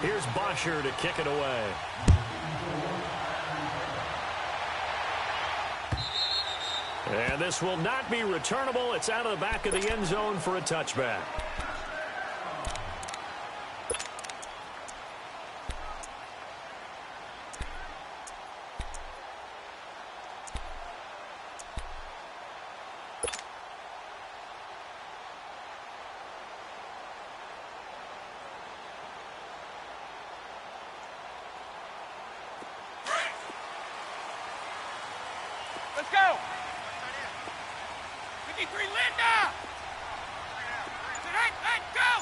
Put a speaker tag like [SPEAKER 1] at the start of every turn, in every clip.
[SPEAKER 1] Here's Bosher to kick it away. And this will not be returnable. It's out of the back of the end zone for a touchback.
[SPEAKER 2] Let's go! 53, Linda! Go!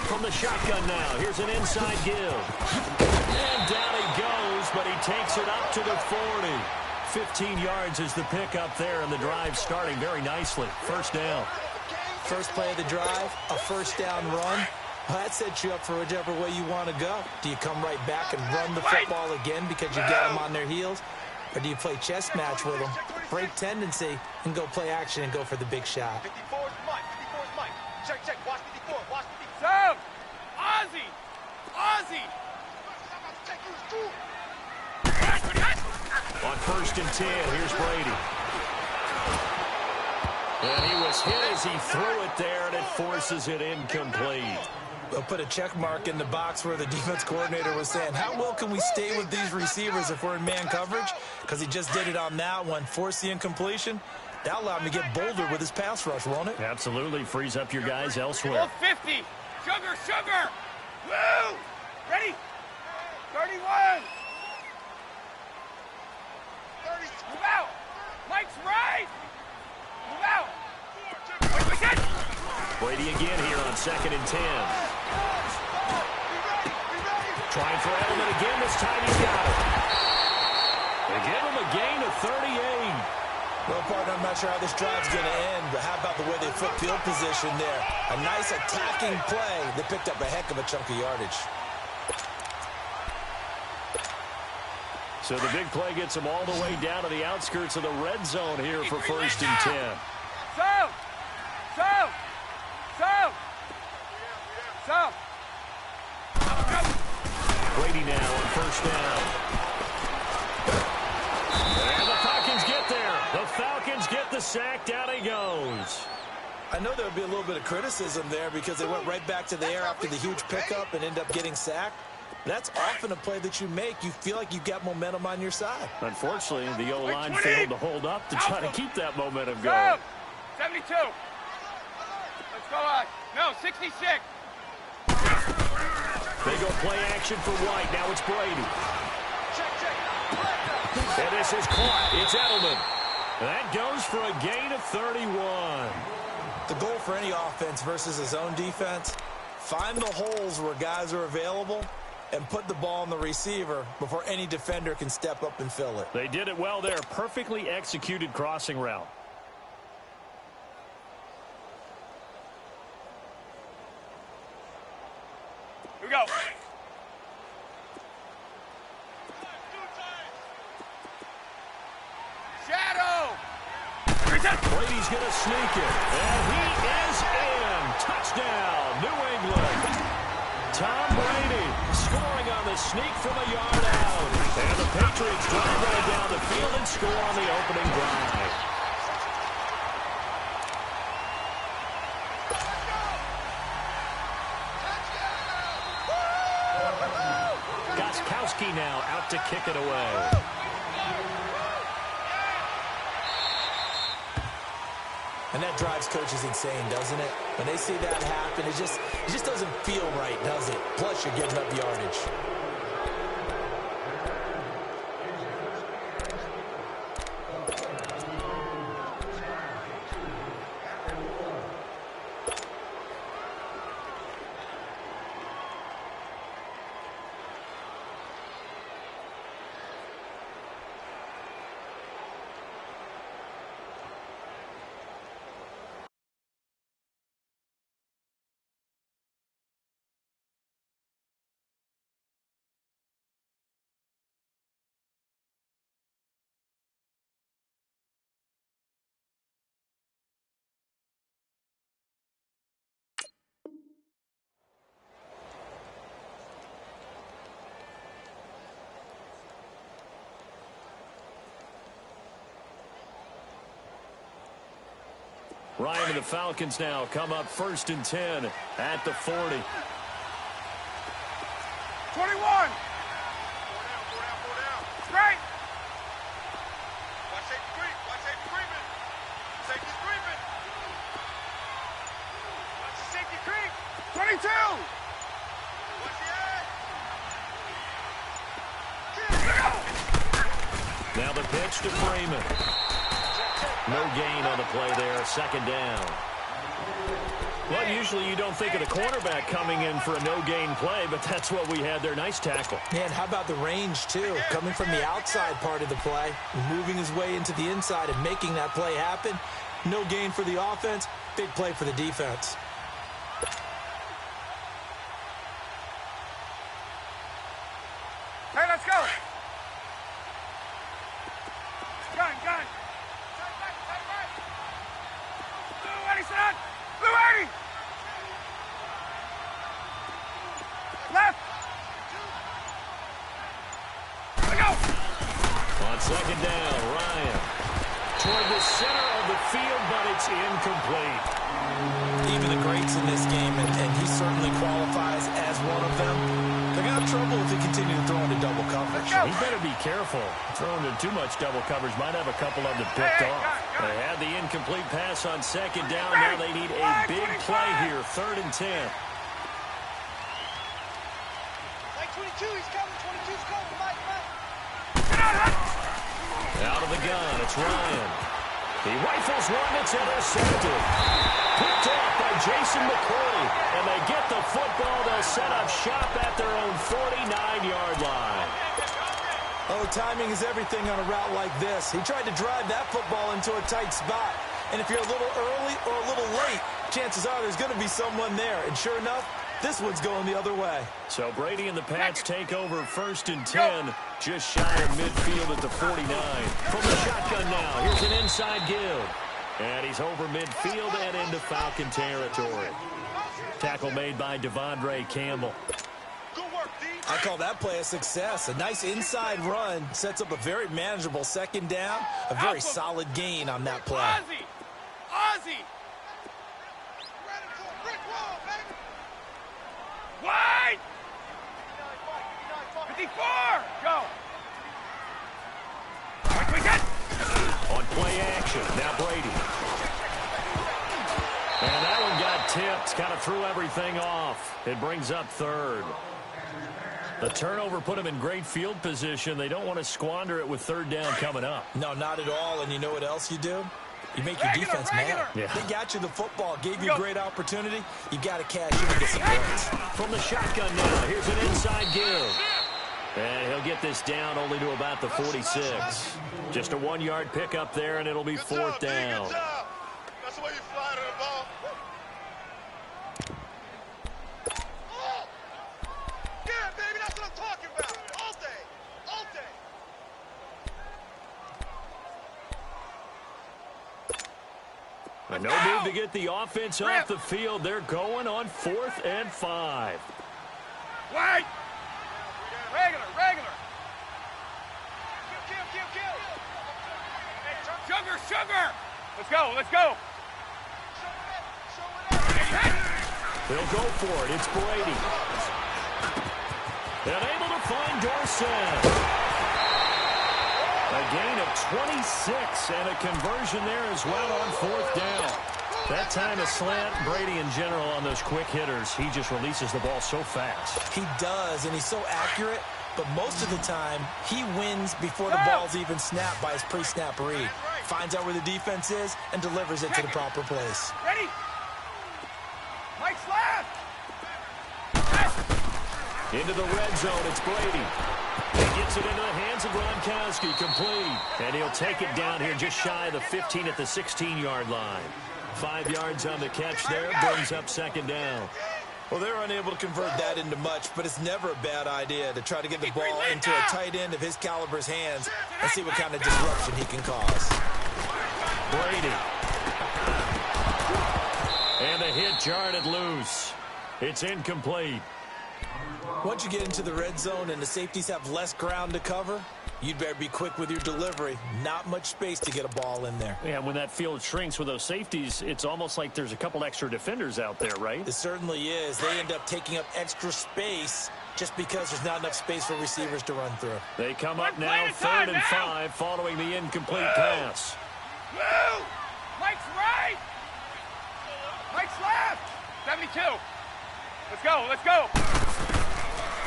[SPEAKER 1] From the shotgun now, here's an inside give. And down he goes, but he takes it up to the 40. 15 yards is the pickup there, and the drive starting very nicely. First down.
[SPEAKER 3] First play of the drive, a first down run. Well, that sets you up for whichever way you want to go. Do you come right back and run the football again because you got them on their heels? Or do you play chess match with them, break tendency, and go play action and go for the big shot?
[SPEAKER 2] 54 is mine. 54 is mine. Check. Watch 54. Watch 54. So, Ozzy!
[SPEAKER 1] On first and 10, here's Brady. And he was hit as he threw it there, and it forces it incomplete.
[SPEAKER 3] They'll put a check mark in the box where the defense coordinator was saying, how well can we stay with these receivers if we're in man coverage? Because he just did it on that one, forced the incompletion. That'll allow him to get bolder with his pass rush, won't it?
[SPEAKER 1] Absolutely. Frees up your guys elsewhere.
[SPEAKER 2] 50. Sugar. Woo! Ready? 31. 30. Move out. Mike's right. Move out.
[SPEAKER 1] Brady again here on second and 10. Trying for Edelman again. This time he's got it. They give him a gain of 38.
[SPEAKER 3] Well, partner, I'm not sure how this drive's going to end, but how about the way they flip field position there? A nice attacking play. They picked up a heck of a chunk of yardage.
[SPEAKER 1] So the big play gets them all the way down to the outskirts of the red zone here for first and 10.
[SPEAKER 2] So.
[SPEAKER 1] Brady now on first down. And the Falcons get there. The Falcons get the sack. Down he goes.
[SPEAKER 3] I know there would be a little bit of criticism there because they went right back to the air after the huge pickup and end up getting sacked. That's often a play that you make. You feel like you've got momentum on your side.
[SPEAKER 1] Unfortunately, the O-line failed to hold up to try to keep that momentum going.
[SPEAKER 2] 72. Let's go on. No, 66.
[SPEAKER 1] They go play action for White. Now it's Brady. And this is caught. It's Edelman. That goes for a gain of 31.
[SPEAKER 3] The goal for any offense versus his own defense, find the holes where guys are available and put the ball on the receiver before any defender can step up and fill it.
[SPEAKER 1] They did it well there. Perfectly executed crossing route.
[SPEAKER 2] Here we go. Shadow.
[SPEAKER 1] Brady's going to sneak it. And he is in. Touchdown, New England. Tom Brady scoring on the sneak from a yard out. And the Patriots drive right down the field and score on the opening drive. Gostkowski now out to kick it away.
[SPEAKER 3] And that drives coaches insane, doesn't it? When they see that happen, it just doesn't feel right, does it? Plus, you're giving up yardage.
[SPEAKER 1] Ryan and the Falcons now come up 1st and 10 at the 40.
[SPEAKER 2] 21. Straight.
[SPEAKER 4] Watch safety creep. Watch safety creeping. Safety's creeping. Watch the safety creep.
[SPEAKER 2] 22.
[SPEAKER 4] Watch the edge.
[SPEAKER 1] Now the pitch to Freeman. No gain on the play there, 2nd down. Well, usually you don't think of the cornerback coming in for a no-gain play, but that's what we had there. Nice tackle.
[SPEAKER 3] Man, how about the range, too? Coming from the outside part of the play, moving his way into the inside and making that play happen. No gain for the offense, big play for the defense.
[SPEAKER 2] Hey, let's go. Gun. Blue 80, son. Blue 80. Left. Let go.
[SPEAKER 1] On 2nd down, Ryan. Toward the center of the field, but it's incomplete.
[SPEAKER 3] Even the greats in this game, and he certainly qualifies as one of them, they're going to have trouble if they continue to throw into double coverage.
[SPEAKER 1] He better be careful. Throwing into too much double coverage might have a couple of them picked off. They had the incomplete pass on 2nd down. Now they need a big play here. 3rd and 10.
[SPEAKER 4] Like 22, he's coming. 22's coming. Mike.
[SPEAKER 1] Out of the gun, it's Ryan. He rifles one that's intercepted. Picked off by Jason McCourty. And they get the football. They'll set up shop at their own 49-yard line.
[SPEAKER 3] Oh, timing is everything on a route like this. He tried to drive that football into a tight spot. And if you're a little early or a little late, chances are there's going to be someone there. And sure enough, this one's going the other way.
[SPEAKER 1] So Brady and the Pats take over 1st and 10, just shy of midfield at the 49. From the shotgun now, here's an inside give. And he's over midfield and into Falcon territory. Tackle made by Devondre Campbell.
[SPEAKER 4] Good work, D.
[SPEAKER 3] I call that play a success. A nice inside run sets up a very manageable 2nd down. A very solid gain on that play.
[SPEAKER 2] Ozzy.
[SPEAKER 4] Ran into a brick wall, baby.
[SPEAKER 2] Wide. 54. Go. Quick.
[SPEAKER 1] On play action, now Brady. And that one got tipped, kind of threw everything off. It brings up 3rd. The turnover put them in great field position. They don't want to squander it with 3rd down coming up.
[SPEAKER 3] No, not at all. And you know what else you do? You make your defense mad.
[SPEAKER 1] Yeah.
[SPEAKER 3] They got you the football, gave you a great opportunity. You got to cash in and get some points.
[SPEAKER 1] From the shotgun now, here's an inside give. And he'll get this down only to about the 46. Just a 1-yard pickup there, and it'll be 4th down.
[SPEAKER 4] Good job. That's the way you fly to the ball. Oh! Yeah, baby, that's what I'm talking about. All day.
[SPEAKER 1] And no move to get the offense off the field. They're going on 4th and 5.
[SPEAKER 2] Wide. Regular. Sugar. Let's go.
[SPEAKER 1] They'll go for it. It's Brady. And able to find Dorsett. A gain of 26 and a conversion there as well on 4th down. That time a slant. Brady in general on those quick hitters, he just releases the ball so fast.
[SPEAKER 3] He does, and he's so accurate, but most of the time he wins before the ball's even snapped by his pre-snap read. Finds out where the defense is and delivers it to the proper place.
[SPEAKER 2] Ready? Mike's left.
[SPEAKER 1] Into the red zone, it's Brady. He gets it into the hands of Gronkowski, complete. And he'll take it down here just shy of the 15 at the 16-yard line. 5 yards on the catch there, brings up 2nd down.
[SPEAKER 3] Well, they're unable to convert that into much, but it's never a bad idea to try to get the ball into a tight end of his caliber's hands and see what kind of disruption he can cause.
[SPEAKER 1] Brady. And the hit jarred it loose. It's incomplete.
[SPEAKER 3] Once you get into the red zone and the safeties have less ground to cover, You'd better be quick with your delivery. Not much space to get a ball in there.
[SPEAKER 1] Yeah, when that field shrinks with those safeties, it's almost like there's a couple extra defenders out there, right?
[SPEAKER 3] It certainly is. They end up taking up extra space just because there's not enough space for receivers to run through.
[SPEAKER 1] They come up now, 3rd and 5, following the incomplete pass.
[SPEAKER 2] Move! Mike's right! Mike's left! 72. Let's go, let's go!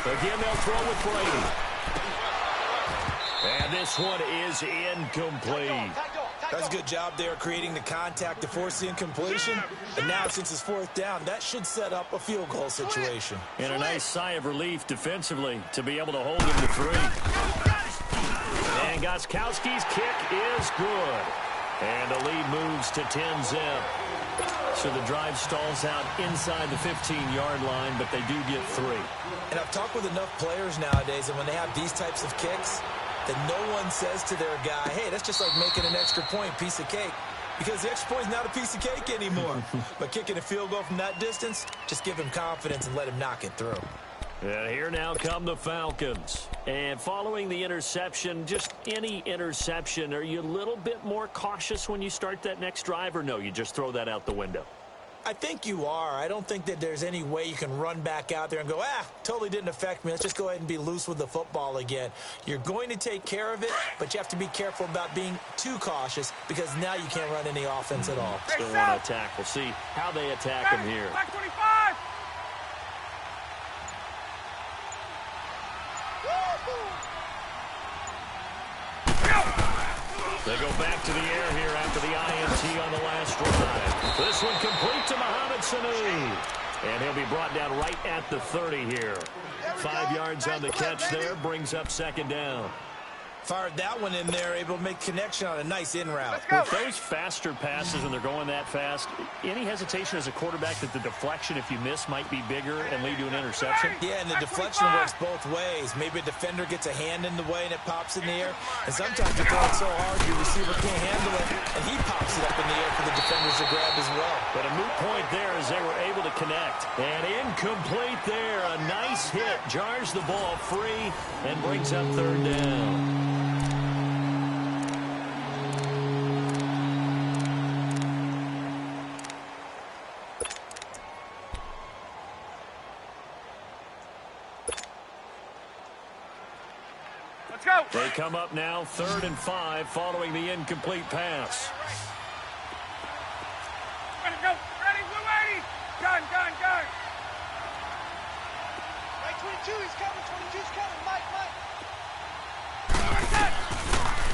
[SPEAKER 1] Again, they'll throw with Brady. And this one is incomplete.
[SPEAKER 3] That's a good job there creating the contact to force the incompletion. And now, since it's 4th down, that should set up a field goal situation.
[SPEAKER 1] And a nice sigh of relief defensively to be able to hold him to 3. And Gostkowski's kick is good. And the lead moves to 10-zip. So the drive stalls out inside the 15-yard line, but they do get 3.
[SPEAKER 3] And I've talked with enough players nowadays, and when they have these types of kicks, that no one says to their guy, hey, that's just like making an extra point, piece of cake. Because the extra point is not a piece of cake anymore. But kicking a field goal from that distance, just give him confidence and let him knock it through.
[SPEAKER 1] And here now come the Falcons. And following the interception, just any interception, are you a little bit more cautious when you start that next drive, or no, you just throw that out the window?
[SPEAKER 3] I think you are. I don't think that there's any way you can run back out there and go, totally didn't affect me. Let's just go ahead and be loose with the football again. You're going to take care of it, but you have to be careful about being too cautious because now you can't run any offense at all.
[SPEAKER 1] Still on attack. We'll see how they attack him here.
[SPEAKER 2] Back 25!
[SPEAKER 1] They go back to the air here after the INT on the last drive. This one complete to Mohamed Sanu. And he'll be brought down right at the 30 here. 5 yards on the catch there, brings up 2nd down.
[SPEAKER 3] Fired that one in there, able to make connection on a nice in route.
[SPEAKER 1] With those faster passes when they're going that fast, any hesitation as a quarterback that the deflection, if you miss, might be bigger and lead to an interception?
[SPEAKER 3] Yeah, and the deflection works both ways. Maybe a defender gets a hand in the way and it pops in the air. And sometimes you throw it so hard your receiver can't handle it, and he pops it up in the air for the defenders to grab as well.
[SPEAKER 1] But a moot point there as they were able to connect. And incomplete there. A nice hit. Jars the ball free and brings up 3rd down. They come up now, 3rd and 5, following the incomplete pass.
[SPEAKER 2] Ready, go! Ready, Blue 80! Gun!
[SPEAKER 4] Mike 22, he's coming, 22's coming, Mike.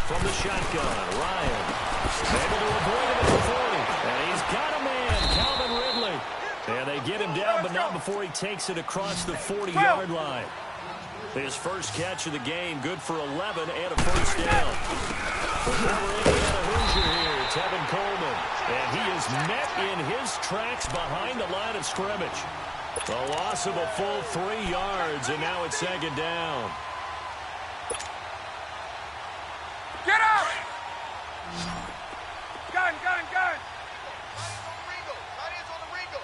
[SPEAKER 1] From the shotgun, Ryan able to avoid him at the 40. And he's got a man, Calvin Ridley. And they get him down, but not before he takes it across the 40-yard line. His first catch of the game, good for 11 and a 1st down. The former Indiana Hoosier here, Tevin Coleman. And he is met in his tracks behind the line of scrimmage. A loss of a full 3 yards, and now it's 2nd down.
[SPEAKER 2] Get up! Gun!
[SPEAKER 4] Right hands on the Ringo.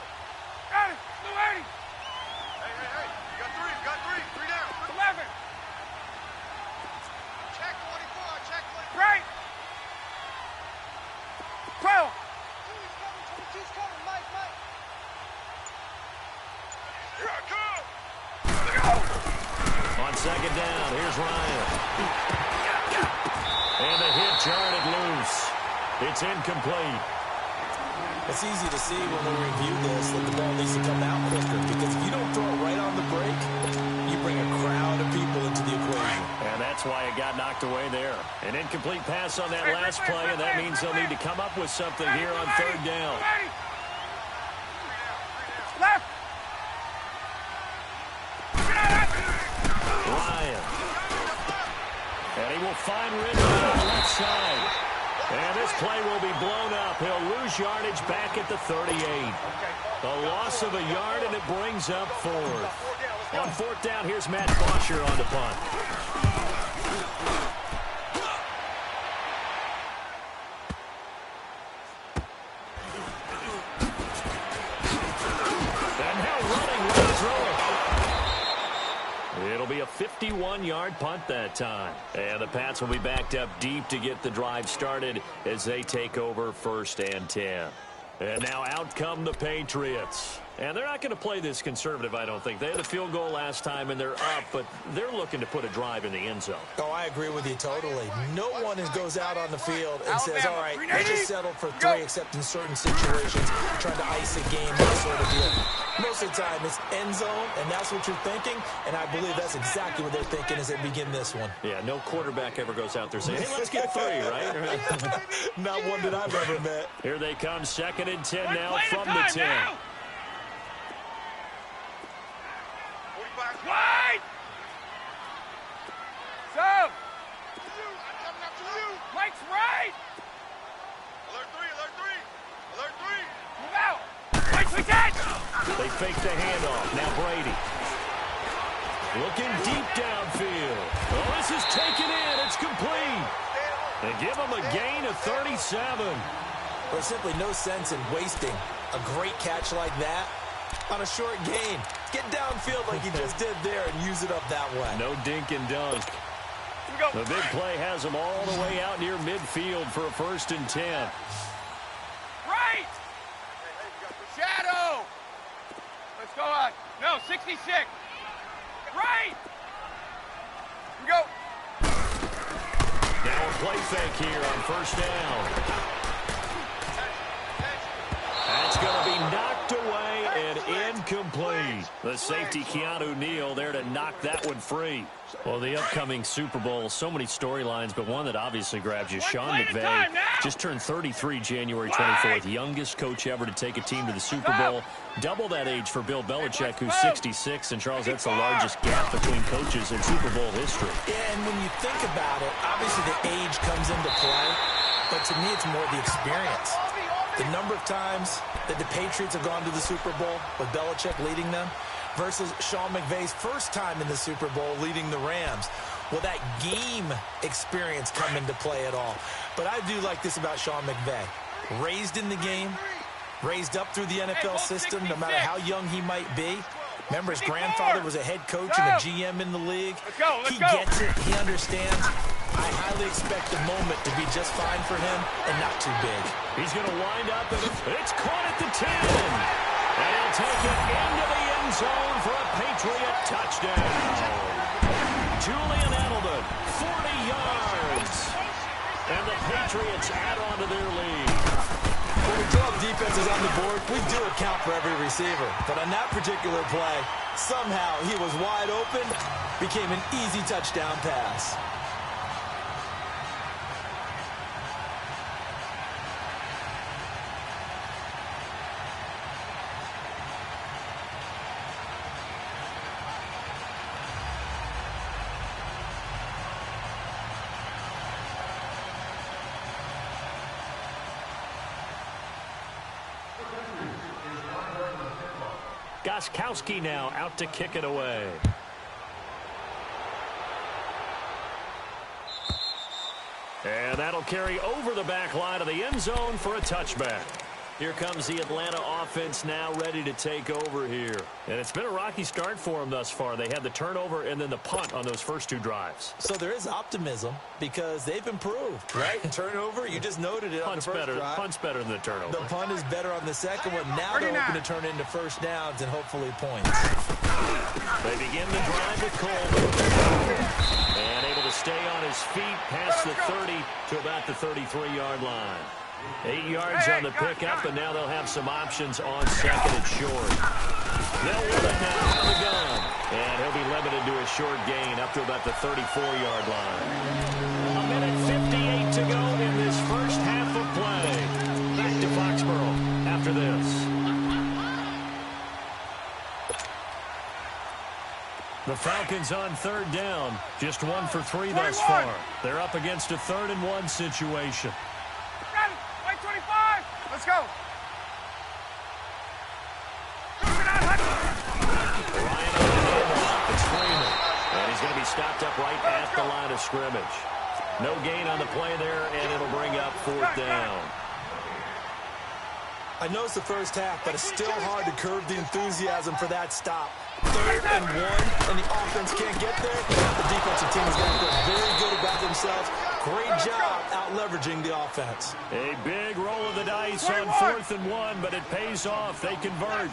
[SPEAKER 2] Got it! Blue 80!
[SPEAKER 4] Hey. You got 3 down.
[SPEAKER 2] 11!
[SPEAKER 4] Check 24, check 24.
[SPEAKER 2] Right! 12!
[SPEAKER 4] 22's coming, Mike. Here I come!
[SPEAKER 1] On 2nd down, here's Ryan. And the hit jarred it loose. It's incomplete.
[SPEAKER 3] It's easy to see when we review this that the ball needs to come out quicker because if you don't throw it right on the break, you bring a crowd of people into the equation.
[SPEAKER 1] And that's why it got knocked away there. An incomplete pass on that last play, and that means they'll need to come up with something here on 3rd down.
[SPEAKER 2] Left!
[SPEAKER 1] Ryan. And he will find Ridley on the left side. And this play will be blown up. He'll lose yardage back at the 38. A loss of a yard, and it brings up 4th. On 4th down, here's Matt Bosher on the punt. And now running right through it. It'll be a 51-yard punt that time. And the Pats will be backed up deep to get the drive started as they take over 1st and 10. And now out come the Patriots. And they're not going to play this conservative, I don't think. They had a field goal last time, and they're up, but they're looking to put a drive in the end zone.
[SPEAKER 3] Oh, I agree with you totally. No one goes out on the field and says, all right, let's just settle for 3, except in certain situations, trying to ice a game, that sort of deal. Most of the time, it's end zone, and that's what you're thinking, and I believe that's exactly what they're thinking as they begin this one.
[SPEAKER 1] Yeah, no quarterback ever goes out there saying, hey, let's get 3, right?
[SPEAKER 3] Not one that I've ever met.
[SPEAKER 1] Here they come, 2nd and 10 now from the 10.
[SPEAKER 2] Now. Wide! Sub! Mike's right!
[SPEAKER 4] Alert 3, alert 3, alert 3.
[SPEAKER 2] Move out! Mike's with that!
[SPEAKER 1] They fake the handoff. Now Brady. Looking deep downfield. Oh, this is taken in. It's complete. They give him a gain of 37.
[SPEAKER 3] There's simply no sense in wasting a great catch like that on a short gain. Get downfield like he just did there and use it up that way.
[SPEAKER 1] No dink and dunk. The big play has him all the way out near midfield for a 1st and 10.
[SPEAKER 2] Right! Shadow! Let's go on. No, 66. Right! Go.
[SPEAKER 1] Now a play fake here on 1st down. That's going to be knocked away and incomplete. The safety, Keanu Neal, there to knock that one free. Well, the upcoming Super Bowl, so many storylines, but one that obviously grabs you. Sean McVay just turned 33 January 24th, youngest coach ever to take a team to the Super Bowl. Double that age for Bill Belichick, who's 66. And, Charles, that's the largest gap between coaches in Super Bowl history.
[SPEAKER 3] Yeah, and when you think about it, obviously the age comes into play, but to me it's more the experience. The number of times that the Patriots have gone to the Super Bowl with Belichick leading them versus Sean McVay's first time in the Super Bowl leading the Rams. Will that game experience come into play at all? But I do like this about Sean McVay. Raised in the game, raised up through the NFL system, no matter how young he might be. Remember, his grandfather was a head coach and a GM in the league. He gets it. He understands. I highly expect the moment to be just fine for him and not too big.
[SPEAKER 1] He's going to wind up, and it's caught at the 10. And he'll take it into the end zone for a Patriot touchdown. Julian Edelman, 40 yards. And the Patriots add on to their lead.
[SPEAKER 3] When we draw defenses on the board, we do account for every receiver. But on that particular play, somehow he was wide open, became an easy touchdown pass.
[SPEAKER 1] Gostkowski now out to kick it away. And that'll carry over the back line of the end zone for a touchback. Here comes the Atlanta offense now ready to take over here. And it's been a rocky start for them thus far. They had the turnover and then the punt on those first 2 drives.
[SPEAKER 3] So there is optimism because they've improved, right? Turnover, you just noted it on the first drive.
[SPEAKER 1] Punt's better than the turnover.
[SPEAKER 3] The punt is better on the second one. Now they're hoping to turn into 1st downs and hopefully points.
[SPEAKER 1] They begin the drive with Coleman. And able to stay on his feet past the 30 to about the 33-yard line. 8 yards on the pickup, and now they'll have some options on 2nd and short. They'll run it now out of the gun. And he'll be limited to a short gain up to about the 34-yard line. A minute 58 to go in this first half of play. Back to Foxborough after this. The Falcons on 3rd down. Just 1 for 3 thus far. They're up against a 3rd and 1 situation.
[SPEAKER 2] Let's go.
[SPEAKER 1] And he's going to be stopped up right at the line of scrimmage. No gain on the play there, and it'll bring up 4th down.
[SPEAKER 3] I know it's the first half, but it's still hard to curb the enthusiasm for that stop. 3rd and 1 and the offense can't get there, the defensive team is going to feel very good about themselves. Great job out leveraging the offense.
[SPEAKER 1] A big roll of the dice on 4th and 1, but it pays off. They convert.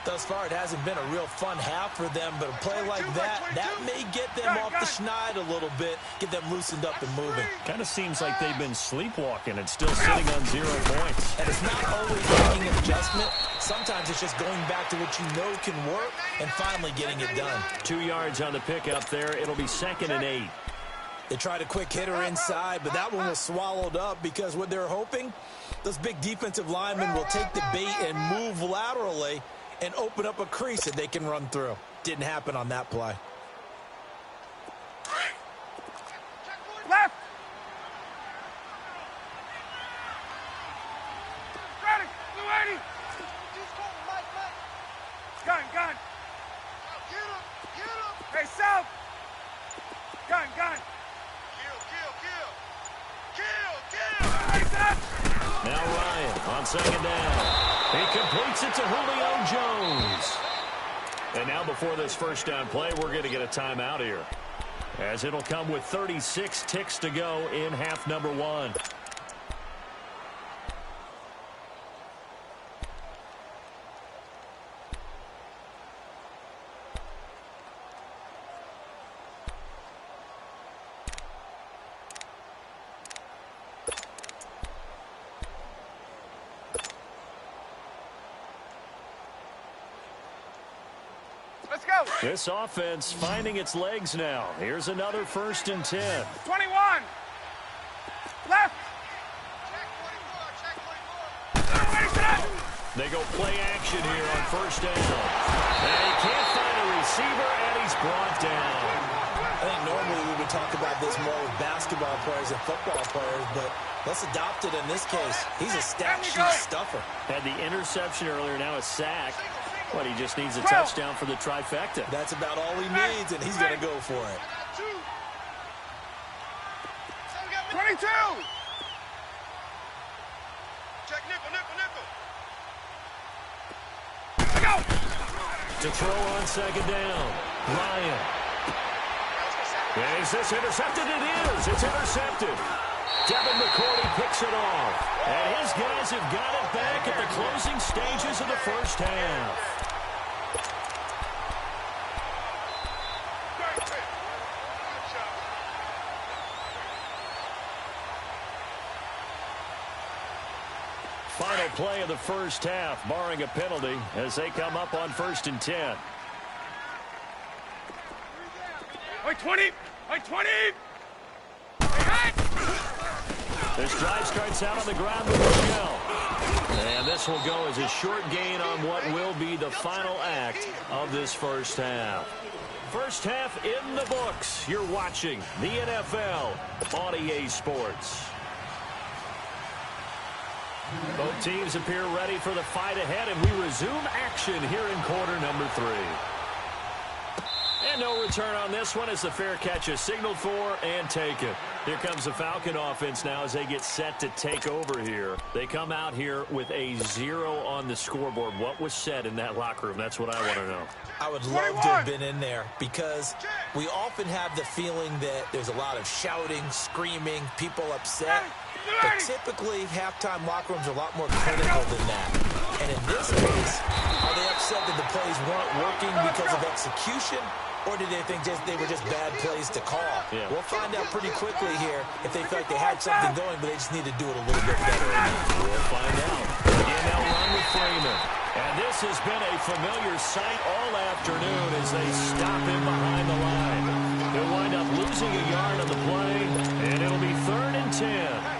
[SPEAKER 3] Thus far, it hasn't been a real fun half for them, but a play like that may get them off the schneid a little bit, get them loosened up and moving.
[SPEAKER 1] Kind of seems like they've been sleepwalking and still sitting on 0 points.
[SPEAKER 3] And it's not always making an adjustment. Sometimes it's just going back to what you know can work and finally getting it done.
[SPEAKER 1] 2 yards on the pickup there. It'll be 2nd and 8.
[SPEAKER 3] They tried a quick hitter inside, but that one was swallowed up because what they're hoping, those big defensive linemen will take the bait and move laterally and open up a crease that they can run through. Didn't happen on that play.
[SPEAKER 2] Left. Ready. Blue 80. Gun.
[SPEAKER 4] Get him.
[SPEAKER 2] Hey, South. Gun.
[SPEAKER 4] Kill.
[SPEAKER 1] Now Ryan on 2nd down. He completes it to Julio Jones. And now before this first down play, we're going to get a timeout here, as it'll come with 36 ticks to go in half number 1.
[SPEAKER 2] Let's go.
[SPEAKER 1] This offense finding its legs now. Here's another 1st and 10.
[SPEAKER 2] 21. Left.
[SPEAKER 1] They go play action here on 1st down. And he can't find a receiver, and he's brought down.
[SPEAKER 3] I think normally we would talk about this more with basketball players and football players, but let's adopt it in this case. He's a stat sheet stuffer.
[SPEAKER 1] Had the interception earlier, now a sack. But he just needs a touchdown for the trifecta.
[SPEAKER 3] That's about all he needs, and he's going to go for it.
[SPEAKER 2] 22.
[SPEAKER 4] Check nickel.
[SPEAKER 2] Go.
[SPEAKER 1] To throw on 2nd down. Ryan. Is this intercepted? It is. It's intercepted. Devin McCourty picks it off. And his guys have got it back at the closing stages of the first half. Final play of the first half, barring a penalty, as they come up on 1st and 10.
[SPEAKER 2] Wait, 20.
[SPEAKER 1] This drive starts out on the ground with Michelle. And this will go as a short gain on what will be the final act of this first half. First half in the books. You're watching the NFL on EA Sports. Both teams appear ready for the fight ahead, and we resume action here in quarter number 3. And no return on this one as the fair catch is signaled for and taken. Here comes the Falcon offense now as they get set to take over here. They come out here with a 0 on the scoreboard. What was said in that locker room? That's what I want to know.
[SPEAKER 3] I would love to have been in there because we often have the feeling that there's a lot of shouting, screaming, people upset. But typically, halftime locker rooms are a lot more critical than that. And in this case, are they upset that the plays weren't working because of execution? Or did they think they were just bad plays to call?
[SPEAKER 1] Yeah.
[SPEAKER 3] We'll find out pretty quickly here if they feel like they had something going, but they just need to do it a little bit better.
[SPEAKER 1] We'll find out. Again, they'll run with Freeman. And this has been a familiar sight all afternoon as they stop him behind the line. They'll wind up losing a yard on the play, and it'll be 3rd and 10.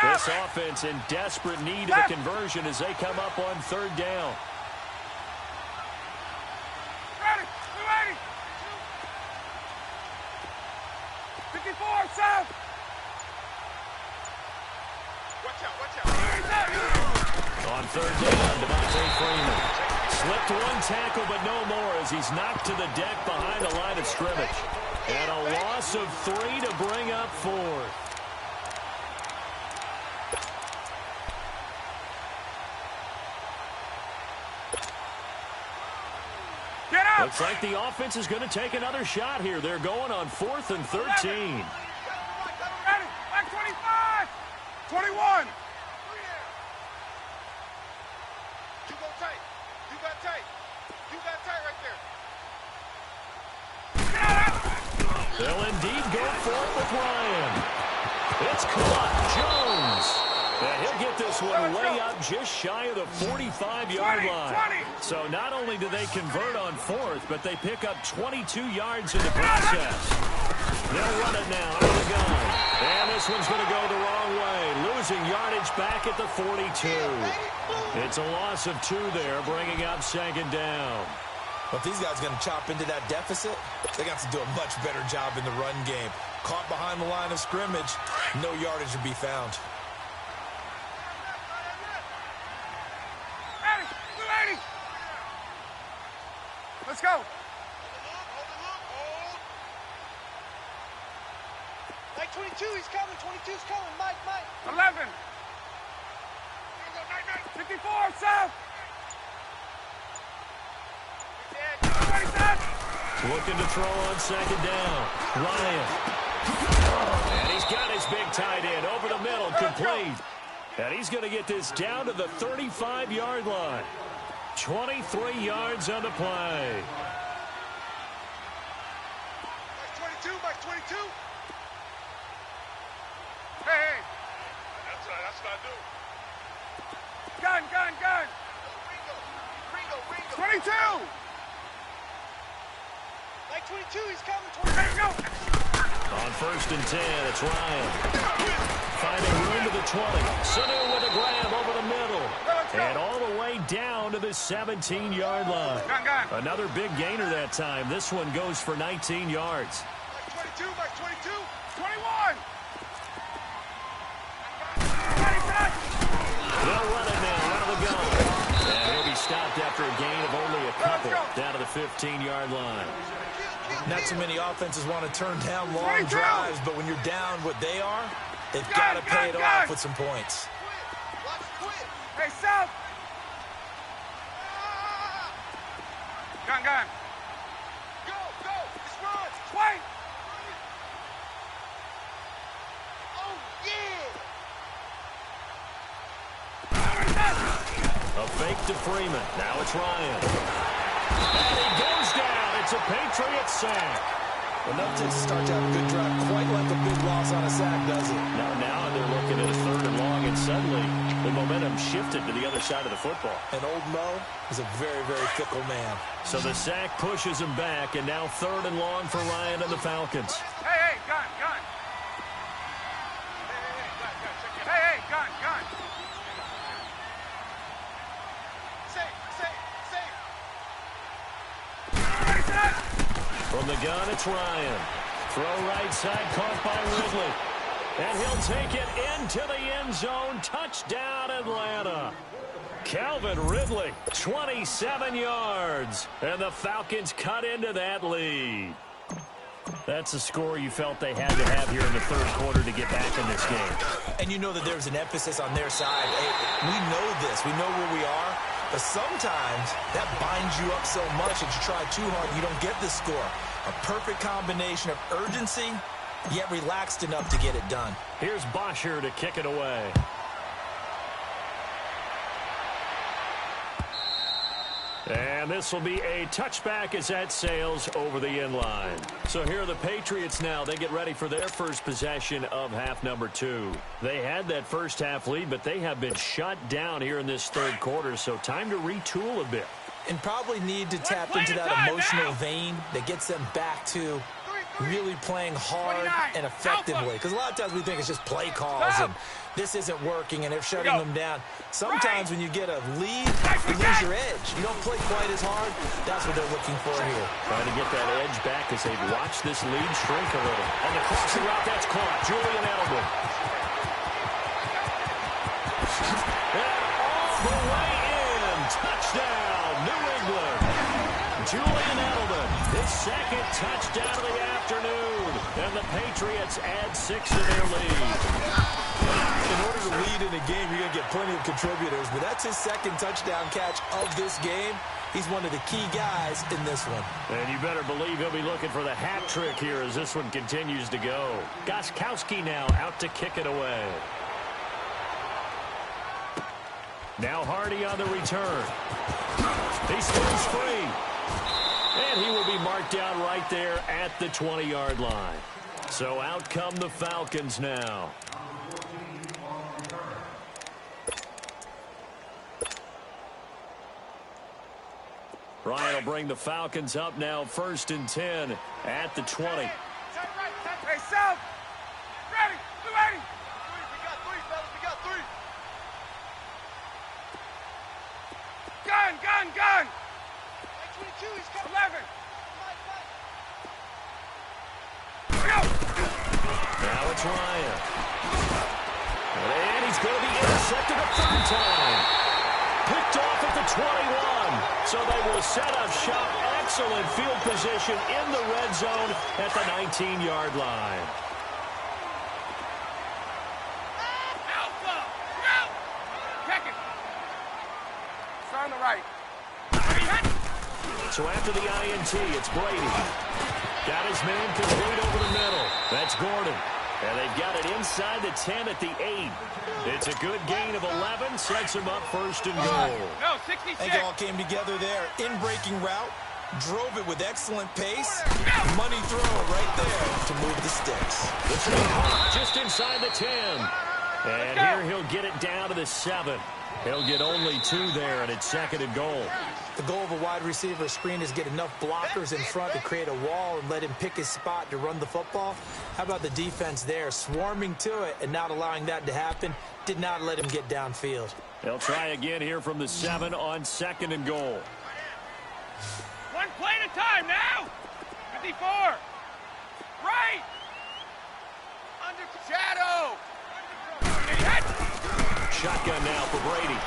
[SPEAKER 1] This offense in desperate need of a conversion as they come up on 3rd down.
[SPEAKER 2] Ready. 54, south.
[SPEAKER 4] Watch out.
[SPEAKER 1] On 3rd down, Devontae Freeman. Slipped one tackle, but no more as he's knocked to the deck behind the line of scrimmage. And a loss of 3 to bring up 4th.
[SPEAKER 2] Get out!
[SPEAKER 1] Looks like the offense is going to take another shot here. They're going on 4th and 13.
[SPEAKER 2] Ready! Back 25! 21!
[SPEAKER 4] You go tight. You got tight. You got tight right there.
[SPEAKER 2] Get out!
[SPEAKER 1] They'll indeed go for it with Ryan. It's caught. Jones. And he'll get this one way up just shy of the 45-yard line.
[SPEAKER 2] 20.
[SPEAKER 1] So not only do they convert on 4th, but they pick up 22 yards in the process. They'll run it now out of the gun. And this one's going to go the wrong way, losing yardage back at the 42. It's a loss of 2 there, bringing up 2nd down.
[SPEAKER 3] But if these guys are going to chop into that deficit, they got to do a much better job in the run game. Caught behind the line of scrimmage, no yardage to be found.
[SPEAKER 2] Ready! Let's go!
[SPEAKER 4] Hold. Mike 22, he's coming. 22's coming. Mike.
[SPEAKER 2] 11! 54, south! 27!
[SPEAKER 1] Looking to throw on 2nd down. Ryan. And he's got his big tight end over the middle, complete. And he's going to get this down to the 35-yard line. 23 yards on the play.
[SPEAKER 4] Mike 22.
[SPEAKER 2] Hey!
[SPEAKER 4] That's right. That's what I do.
[SPEAKER 2] Gun!
[SPEAKER 4] Ringo.
[SPEAKER 2] 22!
[SPEAKER 4] Mike 22, he's coming.
[SPEAKER 2] Ready, go!
[SPEAKER 1] On 1st and 10, it's Ryan. Finding room to the 20. Sanu with a grab over the middle. And all the way down to the 17-yard line.
[SPEAKER 2] Gun.
[SPEAKER 1] Another big gainer that time. This one goes for 19 yards.
[SPEAKER 4] Mike 22.
[SPEAKER 2] 21! Ready, set!
[SPEAKER 1] They'll run it now out of the gun. And he'll be stopped after a gain of only a couple down to the 15-yard line.
[SPEAKER 3] Not too many offenses want to turn down long
[SPEAKER 2] 22.
[SPEAKER 3] drives, but when you're down what they are, they've got to pay it off with some points.
[SPEAKER 4] Watch it quit.
[SPEAKER 2] Hey, south! Gun!
[SPEAKER 4] Go. Let's run.
[SPEAKER 2] Wait!
[SPEAKER 4] Oh, yeah.
[SPEAKER 1] A fake to Freeman. Now it's Ryan. And he goes down. It's a Patriots sack.
[SPEAKER 3] Enough to start to have a good drive, quite like a big loss on a sack, does it?
[SPEAKER 1] Now they're looking at a 3rd and long, and suddenly the momentum shifted to the other side of the football.
[SPEAKER 3] And old Mo is a very, very fickle man.
[SPEAKER 1] So the sack pushes him back, and now 3rd and long for Ryan and the Falcons.
[SPEAKER 2] Hey, gun! Hey, gun! Ready, set!
[SPEAKER 1] From the gun, it's Ryan. Throw right side, caught by Ridley. And he'll take it into the end zone. Touchdown, Atlanta. Calvin Ridley, 27 yards. And the Falcons cut into that lead. That's a score you felt they had to have here in the 3rd quarter to get back in this game.
[SPEAKER 3] And you know that there's an emphasis on their side. Hey, we know this. We know where we are. But sometimes that binds you up so much that you try too hard, you don't get the score. A perfect combination of urgency, yet relaxed enough to get it done.
[SPEAKER 1] Here's Bosher to kick it away. And this will be a touchback as that sails over the end line. So here are the Patriots now. They get ready for their first possession of half number 2. They had that first half lead, but they have been shut down here in this 3rd quarter, so time to retool a bit.
[SPEAKER 3] And probably need to tap into that emotional vein that gets them back to really playing hard and effectively. Because a lot of times we think it's just play calls and this isn't working and they're shutting them down. Sometimes when you get a lead, you lose your edge. You don't play quite as hard. That's what they're looking for here.
[SPEAKER 1] Trying to get that edge back as they've watched this lead shrink a little. On the crossing route, that's caught. Julian Edelman. And all the way in. Touchdown, New England. Julian Edelman, his second touchdown of the afternoon. And the Patriots add 6 to their lead.
[SPEAKER 3] In order to lead in a game, you're going to get plenty of contributors, but that's his second touchdown catch of this game. He's one of the key guys in this one.
[SPEAKER 1] And you better believe he'll be looking for the hat trick here as this one continues to go. Gostkowski now out to kick it away. Now Hardy on the return. He spins free. And he will be marked down right there at the 20-yard line. So out come the Falcons now. Ryan will bring the Falcons up now, 1st and 10 at the 20.
[SPEAKER 2] Hey, South! Ready! We ready!
[SPEAKER 4] We got 3, fellas. We got 3.
[SPEAKER 2] Gun!
[SPEAKER 4] 22, he's coming.
[SPEAKER 2] 11!
[SPEAKER 1] Now it's Ryan. And he's going to be intercepted a 3rd time. Picked off at the 21. So they will set up shop. Excellent field position in the red zone at the 19-yard line.
[SPEAKER 2] Alpha! Go! Check it! Start on the right.
[SPEAKER 1] So after the INT, it's Brady. Got his man complete over the middle. That's Gordon. And they've got it inside the 10 at the 8. It's a good gain of 11. Sets him up 1st and goal.
[SPEAKER 2] No, 66.
[SPEAKER 3] I think it all came together there. In-breaking route. Drove it with excellent pace. Money throw right there to move the sticks.
[SPEAKER 1] The snap just inside the 10. And here he'll get it down to the 7. He'll get only 2 there, and it's 2nd and goal.
[SPEAKER 3] The goal of a wide receiver screen is get enough blockers in front to create a wall and let him pick his spot to run the football. How about the defense there, swarming to it and not allowing that to happen? Did not let him get downfield.
[SPEAKER 1] They'll try again here from the 7 on 2nd and goal.
[SPEAKER 2] One play at a time now. 54. Right. Under shadow.
[SPEAKER 1] Shotgun now for Brady.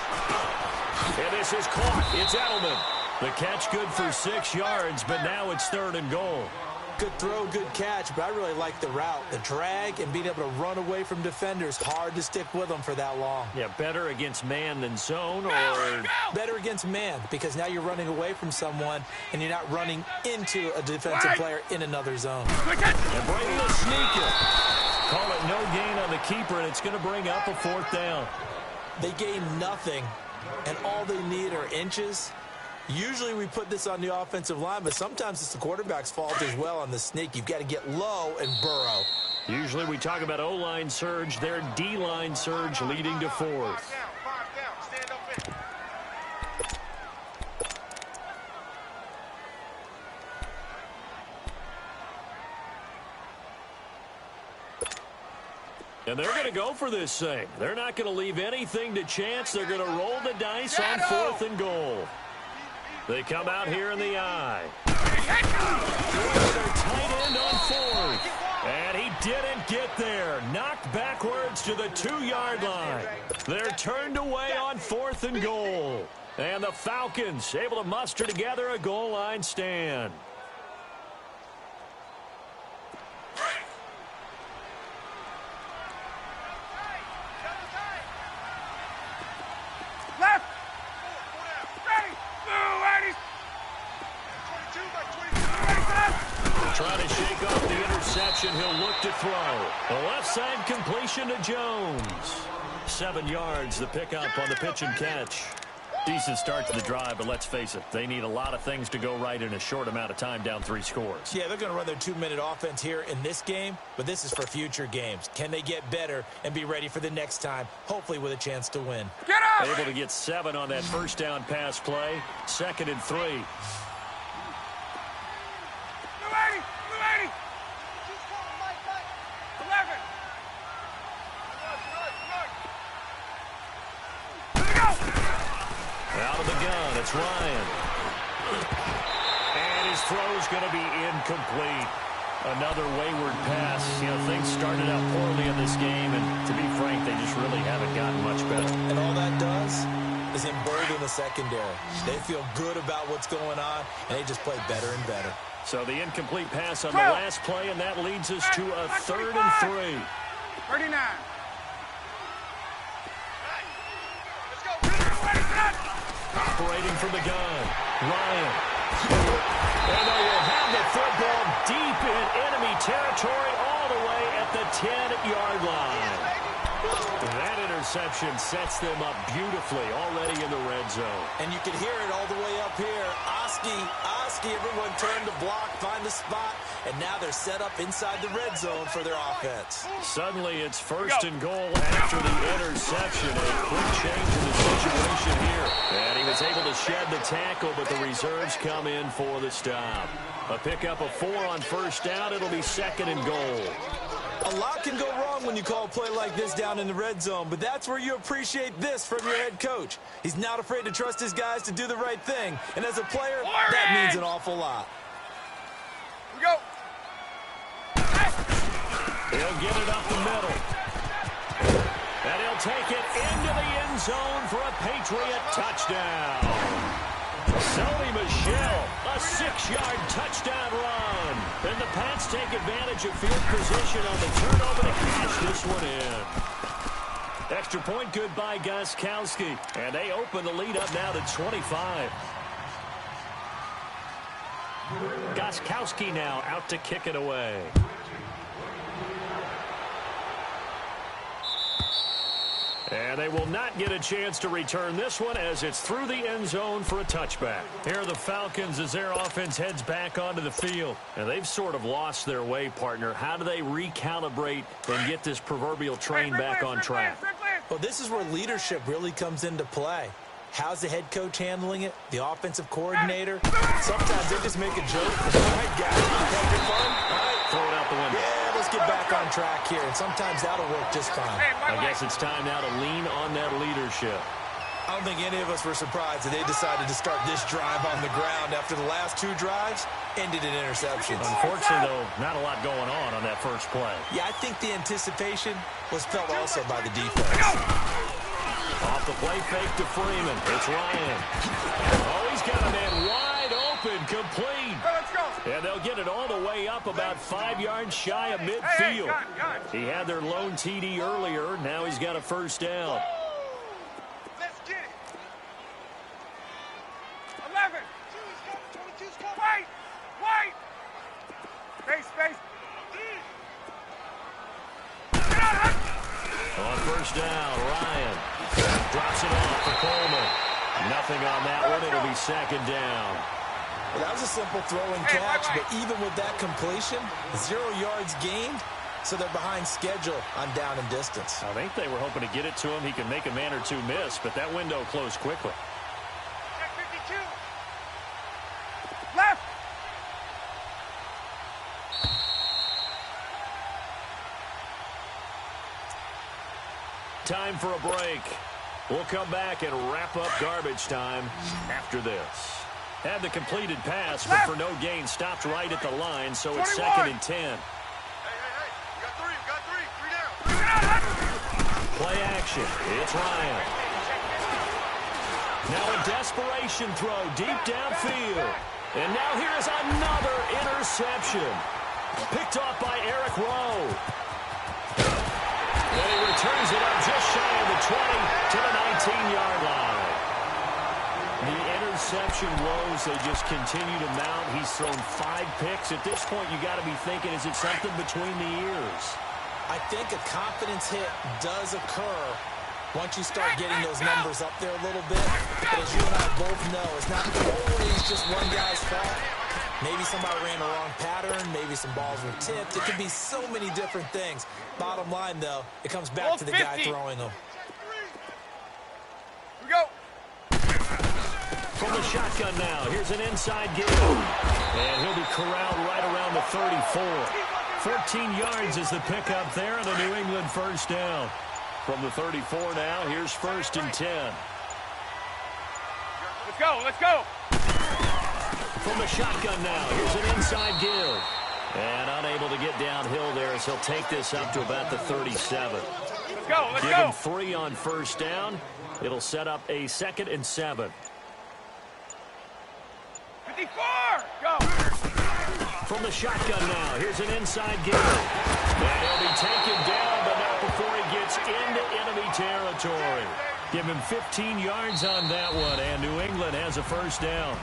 [SPEAKER 1] And this is caught. It's Edelman. The catch good for 6 yards, but now it's 3rd and goal.
[SPEAKER 3] Good throw, good catch, but I really like the route. The drag and being able to run away from defenders. Hard to stick with them for that long.
[SPEAKER 1] Yeah, better against man than zone, or
[SPEAKER 3] better against man, because now you're running away from someone and you're not running into a defensive player in another zone.
[SPEAKER 1] And Brady will sneak it. Call it no gain on the keeper, and it's going to bring up a 4th down.
[SPEAKER 3] They gain nothing, and all they need are inches. Usually we put this on the offensive line, but sometimes it's the quarterback's fault as well on the sneak. You've got to get low and burrow.
[SPEAKER 1] Usually we talk about O-line surge, their D-line surge leading to 4th.
[SPEAKER 4] 5 down. Stand up in.
[SPEAKER 1] And they're going to go for this thing. They're not going to leave anything to chance. They're going to roll the dice on 4th and goal. They come out here in the eye. Their tight end on 4th. And he didn't get there. Knocked backwards to the 2-yard line. They're turned away on 4th and goal. And the Falcons able to muster together a goal line stand.
[SPEAKER 2] Left. Ready. Move, Eddie.
[SPEAKER 4] 22 by 22.
[SPEAKER 1] Trying to shake off the interception. He'll look to throw. A left side completion to Jones. 7 yards, the pickup on the pitch and catch. Decent start to the drive, but let's face it, they need a lot of things to go right in a short amount of time, down 3 scores.
[SPEAKER 3] Yeah, they're going to run their 2-minute offense here in this game, but this is for future games. Can they get better and be ready for the next time, hopefully with a chance to win?
[SPEAKER 2] Get up.
[SPEAKER 1] Able to get 7 on that 1st down pass play. 2nd and 3.
[SPEAKER 2] Move, Eddie. Move, Eddie. 11.
[SPEAKER 1] Out of the gun, it's Ryan. And his throw's going to be incomplete. Another wayward pass. You know, things started out poorly in this game, and to be frank, they just really haven't gotten much better.
[SPEAKER 3] And all that does is embolden the secondary. They feel good about what's going on, and they just play better and better.
[SPEAKER 1] So the incomplete pass on the last play, and that leads us to a 3rd and 3.
[SPEAKER 2] 39.
[SPEAKER 1] Operating from the gun, Ryan. And they will have the football deep in enemy territory all the way at the 10-yard line. That interception sets them up beautifully already in the red zone.
[SPEAKER 3] And you can hear it all the way up here. Oski, everyone turned to block, find the spot, and now they're set up inside the red zone for their offense.
[SPEAKER 1] Suddenly it's 1st and goal after the interception. A quick change in the situation here. And he was able to shed the tackle, but the reserves come in for the stop. A pickup of 4 on 1st down. It'll be 2nd and goal.
[SPEAKER 3] A lot can go wrong when you call a play like this down in the red zone, but that's where you appreciate this from your head coach. He's not afraid to trust his guys to do the right thing, and as a player, that means an awful lot.
[SPEAKER 2] We go.
[SPEAKER 1] He'll get it up the middle. And he'll take it into the end zone for a Patriot touchdown. Sony Michel, a 6-yard touchdown run. And the Pats take advantage of field position on the turnover to cash this one in. Extra point good by Gostkowski. And they open the lead up now to 25. Gostkowski now out to kick it away. And they will not get a chance to return this one as it's through the end zone for a touchback. Here are the Falcons as their offense heads back onto the field. And they've sort of lost their way, partner. How do they recalibrate and get this proverbial train back on track?
[SPEAKER 3] Well, this is where leadership really comes into play. How's the head coach handling it? The offensive coordinator? Sometimes they just make a joke. All right, guys, having fun? All right,
[SPEAKER 1] throw it out the window.
[SPEAKER 3] Yeah, let's get back on track here. And sometimes that'll work just fine.
[SPEAKER 1] I guess it's time now to lean on that leadership.
[SPEAKER 3] I don't think any of us were surprised that they decided to start this drive on the ground after the last 2 drives ended in interceptions.
[SPEAKER 1] Unfortunately, though, not a lot going on that first play.
[SPEAKER 3] Yeah, I think the anticipation was felt also by the defense.
[SPEAKER 1] Off the play fake to Freeman. It's Ryan. Oh, he's got a man wide open, complete.
[SPEAKER 2] Let's go.
[SPEAKER 1] And they'll get it all the way up about 5 yards shy of midfield.
[SPEAKER 2] Gun.
[SPEAKER 1] He had their lone TD earlier. Now he's got a 1st down.
[SPEAKER 2] Let's get it. 11. Wait. Space.
[SPEAKER 1] On 1st down, Ryan drops it off for Coleman. Nothing on that one. It'll be 2nd down.
[SPEAKER 3] Well, that was a simple throw and catch, but even with that completion, 0 yards gained, so they're behind schedule on down and distance.
[SPEAKER 1] I think they were hoping to get it to him. He could make a man or 2 miss, but that window closed quickly.
[SPEAKER 2] Check 52. Left.
[SPEAKER 1] Time for a break. We'll come back and wrap up garbage time after this. Had the completed pass, but for no gain, stopped right at the line, so it's 2nd and 10.
[SPEAKER 4] Hey. You got three. 3 down.
[SPEAKER 1] Play action. It's Ryan. Now a desperation throw deep downfield. And now here's another interception. Picked off by Eric Rowe. And he returns it up just shy of the 20 to the 19-yard line. The interception woes, they just continue to mount. He's thrown 5 picks. At this point, you got to be thinking, is it something between the ears?
[SPEAKER 3] I think a confidence hit does occur once you start getting those numbers up there a little bit. But as you and I both know, it's not always just one guy's fault. Maybe somebody ran a wrong pattern. Maybe some balls were tipped. It could be so many different things. Bottom line, though, it comes back to the guy throwing them.
[SPEAKER 2] We go.
[SPEAKER 1] From the shotgun now, here's an inside give. And he'll be corralled right around the 34. 14 yards is the pickup there, and a New England 1st down. From the 34 now, here's 1st and 10.
[SPEAKER 2] Let's go.
[SPEAKER 1] From the shotgun now, here's an inside give. And unable to get downhill there as he'll take this up to about the 37.
[SPEAKER 2] Let's go.
[SPEAKER 1] Give him 3 on 1st down. It'll set up a 2nd and 7.
[SPEAKER 2] 54. Go.
[SPEAKER 1] From the shotgun now, here's an inside game. And he'll be taken down, but not before he gets into enemy territory. Give him 15 yards on that one, and New England has a first down.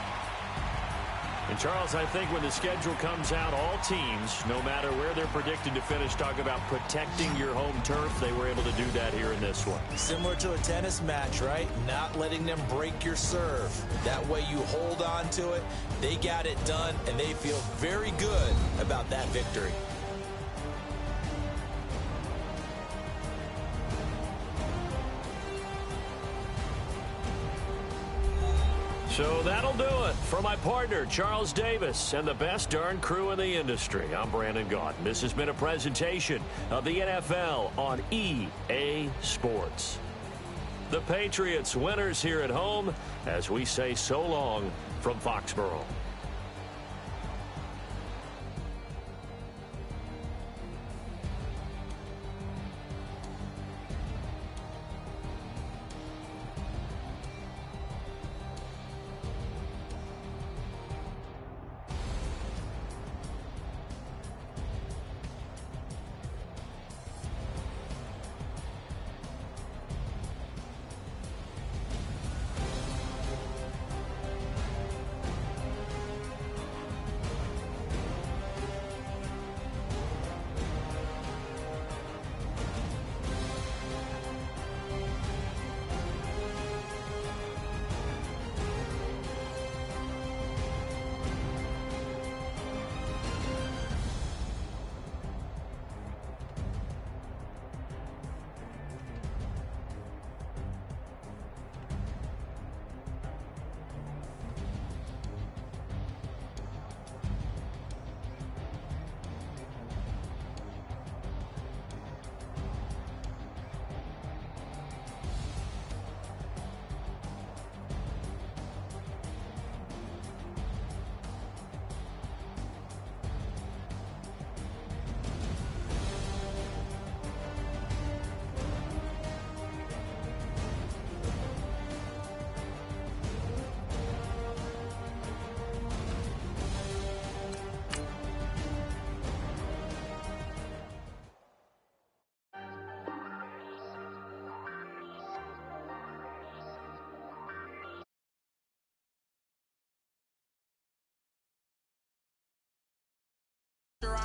[SPEAKER 1] And, Charles, I think when the schedule comes out, all teams, no matter where they're predicted to finish, talk about protecting your home turf. They were able to do that here in this one.
[SPEAKER 3] Similar to a tennis match, right? Not letting them break your serve. That way you hold on to it. They got it done, and they feel very good about that victory.
[SPEAKER 1] So that'll do it for my partner, Charles Davis, and the best darn crew in the industry. I'm Brandon Gaudin. This has been a presentation of the NFL on EA Sports. The Patriots winners here at home as we say so long from Foxborough.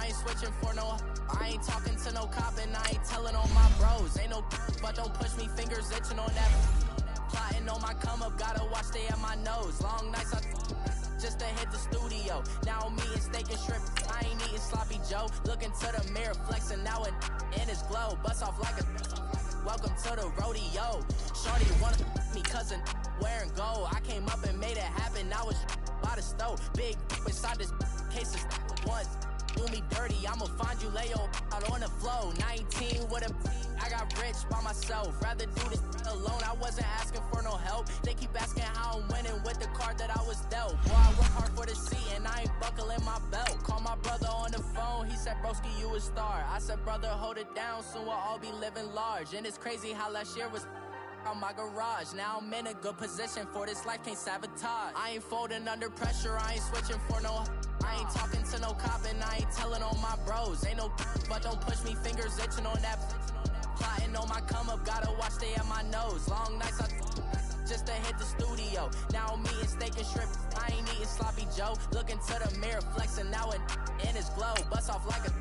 [SPEAKER 5] I ain't switching for no, I ain't talking to no cop and I ain't telling on my bros. Ain't no, but don't push me, fingers itching on that. Plotting on my come up, gotta watch stay at my nose. Long nights just to hit the studio. Now I'm eating steak and shrimp, I ain't eating sloppy Joe. Looking to the mirror, flexing now and in his glow. Bust off like a, welcome to the rodeo. Shorty wanna me cousin wearing gold. I came up and made it happen, I was by the stove. Big inside this case of ones. Do me dirty, I'ma find you, lay your out on the flow. 19 with a, I got rich by myself. Rather do this alone, I wasn't asking for no help. They keep asking how I'm winning with the card that I was dealt. Boy, I work hard for the seat and I ain't buckling my belt. Call my brother on the phone, he said, broski, you a star. I said, brother, hold it down, soon we'll all be living large. And it's crazy how last year was on my garage. Now I'm in a good position for this life, can't sabotage. I ain't folding under pressure, I ain't switching for no, I ain't talking to no cop and I ain't telling on my bros. Ain't no, but don't push me, fingers itching on that. Plotting on my come up, gotta watch stay at my nose. Long nights just to hit the studio. Now I'm eating steak and shrimp, I ain't eating sloppy Joe. Looking to the mirror, flexing now and in his glow. Bust off like a,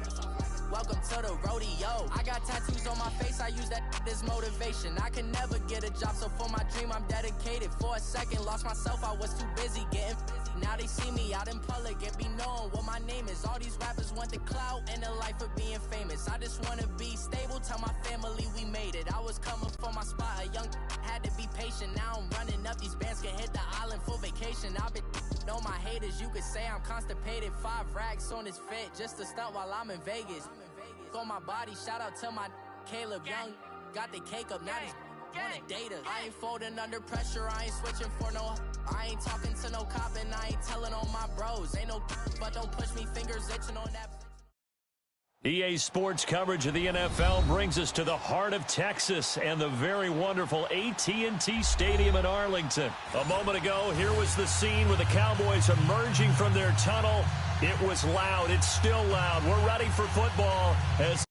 [SPEAKER 5] welcome to the rodeo. I got tattoos on my face, I use that as motivation. I can never get a job, so for my dream I'm dedicated. For a second, lost myself, I was too busy getting busy. Now they see me out in public and be knowing what my name is. All these rappers want the clout and the life of being famous. I just wanna be stable, tell my family we made it. I was coming for my spot, a young had to be patient. Now I'm running up, these bands can hit the island for vacation. I've been on my haters, you could say I'm constipated. 5 racks on his fit, just to stunt while I'm in Vegas. On my body, shout out to my Caleb Young. Got the cake up, now these wanna date us. I ain't folding under pressure, I ain't switching for no, I ain't talking to no cop and I ain't telling on my bros. Ain't no, but don't push me, fingers itching on that.
[SPEAKER 1] EA Sports coverage of the NFL brings us to the heart of Texas and the very wonderful AT&T Stadium in Arlington. A moment ago, here was the scene with the Cowboys emerging from their tunnel It was loud. It's still loud. We're ready for football as